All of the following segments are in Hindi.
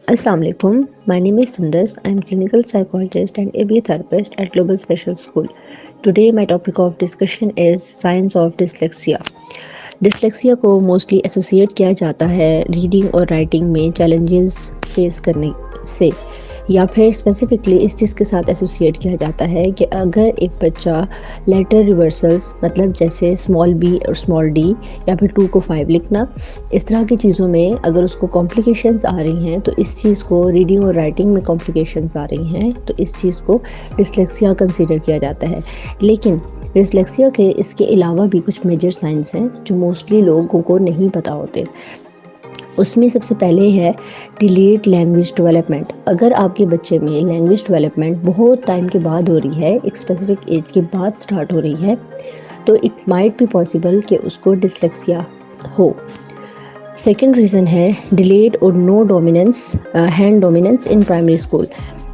Assalamu alaikum. My name is Sundas. I am clinical psychologist and ABA therapist at Global Special School. Today my topic of discussion is signs of dyslexia. Dyslexia को मोस्टली एसोसिएट किया जाता है रीडिंग और राइटिंग में चैलेंजेस फेस करने से, या फिर स्पेसिफिकली इस चीज़ के साथ एसोसिएट किया जाता है कि अगर एक बच्चा लेटर रिवर्सल्स मतलब जैसे स्मॉल बी और स्मॉल डी या फिर 2 को 5 लिखना, इस तरह की चीज़ों में अगर उसको कॉम्प्लिकेशंस आ रही हैं, तो इस चीज़ को रीडिंग और राइटिंग में कॉम्प्लिकेशंस आ रही हैं, तो इस चीज़ को डिसलेक्सिया कंसीडर किया जाता है। लेकिन डिसलेक्सिया के इसके अलावा भी कुछ मेजर साइंस हैं जो मोस्टली लोगों को नहीं पता होते। उसमें सबसे पहले है डिलेड लैंग्वेज डेवलपमेंट। अगर आपके बच्चे में लैंग्वेज डेवलपमेंट बहुत टाइम के बाद हो रही है, एक स्पेसिफिक एज के बाद स्टार्ट हो रही है, तो इट माइट बी पॉसिबल कि उसको डिसलेक्सिया हो। सेकेंड रीज़न है डिलेड और no dominance hand dominance in primary school.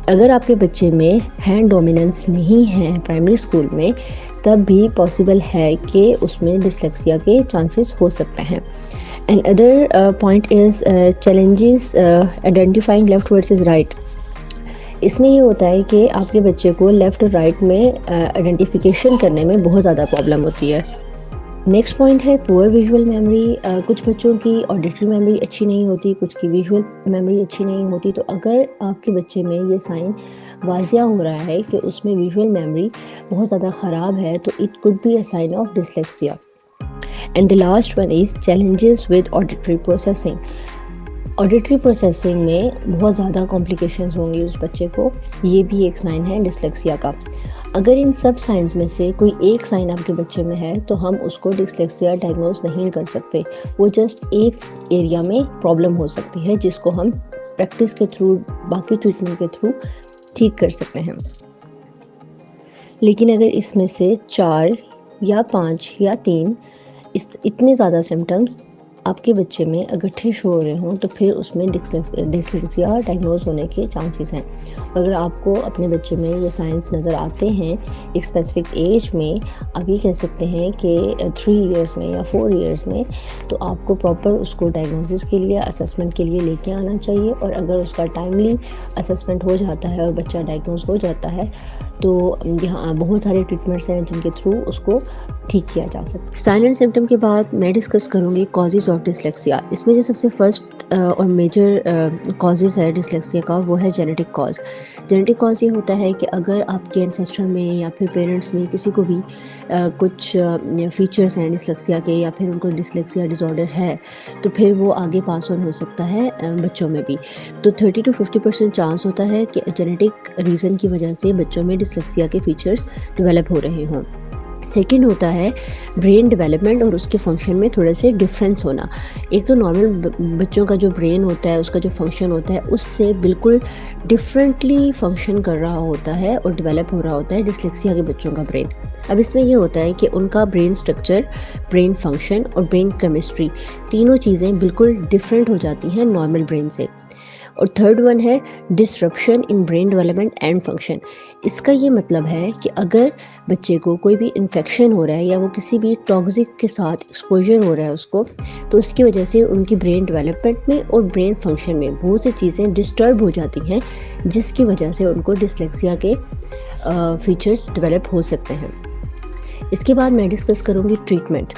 अगर आपके बच्चे में हैंड डोमिनेंस नहीं है प्राइमरी स्कूल में, तब भी पॉसिबल है कि उसमें डिसलेक्सिया के चांसेस हो सकते हैं। And other point is challenges identifying left versus right. इसमें ये होता है कि आपके बच्चे को लेफ़्ट और राइट में आइडेंटिफिकेशन करने में बहुत ज़्यादा प्रॉब्लम होती है। नेक्स्ट पॉइंट है पुअर विजुअल मेमोरी। कुछ बच्चों की ऑडिटरी मेमोरी अच्छी नहीं होती, कुछ की विजुअल मेमोरी अच्छी नहीं होती। तो अगर आपके बच्चे में ये साइन वाजिया हो रहा है कि उसमें विजुअल मेमोरी बहुत ज़्यादा ख़राब है, तो it could be a sign of dyslexia. And the last one is challenges with auditory processing. Auditory processing में बहुत ज़्यादा कॉम्प्लिकेशंस होंगी उस बच्चे को, ये भी एक साइन है डिसलेक्सिया का। अगर इन सब साइंस में से कोई एक साइन आपके बच्चे में है, तो हम उसको डिसलेक्सिया डायग्नोज नहीं कर सकते। वो जस्ट एक एरिया में प्रॉब्लम हो सकती है जिसको हम प्रैक्टिस के थ्रू, बाकी ट्रीटमेंट के थ्रू ठीक कर सकते हैं। लेकिन अगर इसमें से 4 या 5 या 3 इतने ज़्यादा सिम्टम्स आपके बच्चे में इकट्ठे शो हो रहे हों, तो फिर उसमें डिसलेक्सिया डायग्नोज होने के चांसेस हैं। अगर आपको अपने बच्चे में ये साइंस नज़र आते हैं एक स्पेसिफिक एज में, आप ये कह सकते हैं कि 3 इयर्स में या 4 इयर्स में, तो आपको प्रॉपर उसको डायग्नोसिस के लिए, असेसमेंट के लिए लेके आना चाहिए। और अगर उसका टाइमली असेसमेंट हो जाता है और बच्चा डायग्नोज हो जाता है, तो यहाँ बहुत सारे ट्रीटमेंट्स हैं जिनके थ्रू उसको ठीक किया जा सकता है। साइन एंड सिम्टम के बाद मैं डिस्कस करूँगी कॉजेज़ ऑफ डिसलेक्सिया। इसमें जो सबसे फर्स्ट और मेजर कॉजेज़ है डिसलेक्सिया का, वो है जेनेटिक कॉज। जेनेटिक कॉज ये होता है कि अगर आपके एंसेस्टर में या फिर पेरेंट्स में किसी को भी कुछ फीचर्स हैं डिसलेक्सिया के, या फिर उनको डिसलेक्सिया डिसऑर्डर है, तो फिर वो आगे पास ऑन हो सकता है बच्चों में भी। तो 30 to 50% चांस होता है कि जेनेटिक रीज़न की वजह से बच्चों में डिसलेक्सिया के फीचर्स डेवलप हो रहे हों। सेकेंड होता है ब्रेन डेवलपमेंट और उसके फंक्शन में थोड़े से डिफरेंस होना। एक तो नॉर्मल बच्चों का जो ब्रेन होता है, उसका जो फंक्शन होता है, उससे बिल्कुल डिफरेंटली फंक्शन कर रहा होता है और डेवलप हो रहा होता है डिसलेक्सिया के बच्चों का ब्रेन। अब इसमें ये होता है कि उनका ब्रेन स्ट्रक्चर, ब्रेन फंक्शन और ब्रेन केमिस्ट्री, तीनों चीज़ें बिल्कुल डिफरेंट हो जाती हैं नॉर्मल ब्रेन से। और थर्ड वन है disruption in brain development and function. इसका ये मतलब है कि अगर बच्चे को कोई भी इन्फेक्शन हो रहा है या वो किसी भी टॉक्सिक के साथ एक्सपोजर हो रहा है उसको, तो उसकी वजह से उनकी ब्रेन डेवलपमेंट में और ब्रेन फंक्शन में बहुत सी चीज़ें डिस्टर्ब हो जाती हैं, जिसकी वजह से उनको डिसलेक्सिया के फीचर्स डेवलप हो सकते हैं। इसके बाद मैं डिस्कस करूँगी ट्रीटमेंट।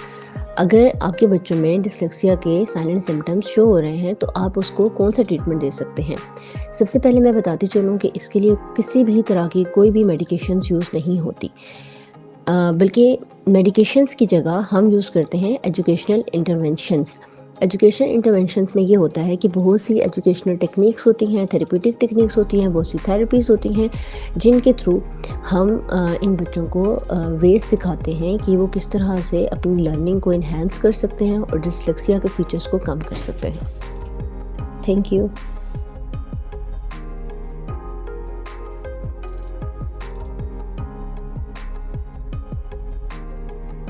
अगर आपके बच्चों में डिसलेक्सिया के साइलेंट सिम्टम्स शो हो रहे हैं, तो आप उसको कौन सा ट्रीटमेंट दे सकते हैं। सबसे पहले मैं बताती चलूँ कि इसके लिए किसी भी तरह की कोई भी मेडिकेशंस यूज़ नहीं होती, बल्कि मेडिकेशंस की जगह हम यूज़ करते हैं एजुकेशनल इंटरवेंशंस। एजुकेशनल इंटरवेंशंस में ये होता है कि बहुत सी एजुकेशनल टेक्निक्स होती हैं, थेरेप्यूटिक टेक्निक्स होती हैं, बहुत सी थेरेपीज़ होती हैं, जिनके थ्रू हम इन बच्चों को वेज सिखाते हैं कि वो किस तरह से अपनी लर्निंग को इन्हेंस कर सकते हैं और डिसलेक्सिया के फीचर्स को कम कर सकते हैं। Thank you.